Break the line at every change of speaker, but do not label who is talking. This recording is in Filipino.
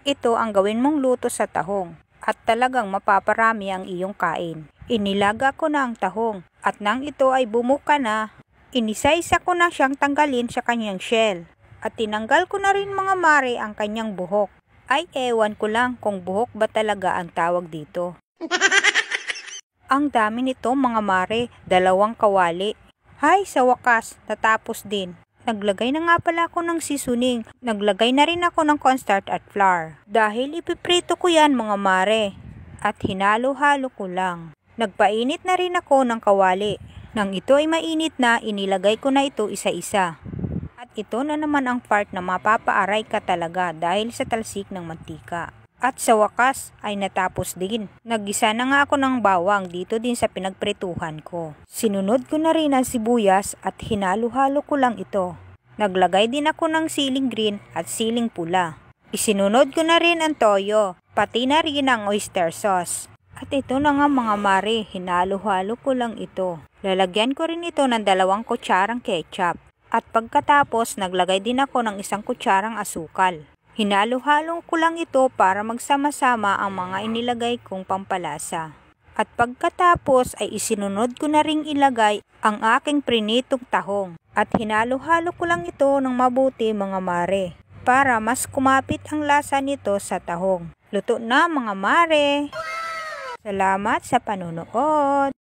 Ito ang gawin mong luto sa tahong at talagang mapaparami ang iyong kain. Inilaga ko na ang tahong at nang ito ay bumuka na, inisa-isa ko na siyang tanggalin sa kanyang shell. At tinanggal ko na rin mga mare ang kanyang buhok. Ay ewan ko lang kung buhok ba talaga ang tawag dito. Ang dami nito mga mare, 2 kawali. Hay, sa wakas, natapos din. Naglagay na nga pala ako ng seasoning. Naglagay na rin ako ng cornstarch at flour. Dahil ipiprito ko yan mga mare. At hinalo-halo ko lang. Nagpainit na rin ako ng kawali. Nang ito ay mainit na, inilagay ko na ito isa-isa. At ito na naman ang part na mapapaaray ka talaga dahil sa talsik ng mantika. At sa wakas ay natapos din. Naggisa na nga ako ng bawang dito din sa pinagprituhan ko. Sinunod ko na rin ang sibuyas at hinalo-halo ko lang ito. Naglagay din ako ng siling green at siling pula. Isinunod ko na rin ang toyo, pati na rin ang oyster sauce. At ito na nga mga mare, hinalo-halo ko lang ito. Lalagyan ko rin ito ng 2 kutsarang ketchup. At pagkatapos, naglagay din ako ng 1 kutsarang asukal. Hinalo-halo ko lang ito para magsama-sama ang mga inilagay kong pampalasa. At pagkatapos ay isinunod ko na ring ilagay ang aking prinitong tahong. At hinalo-halo ko lang ito ng mabuti mga mare, para mas kumapit ang lasa nito sa tahong. Luto na mga mare! Salamat sa panonood!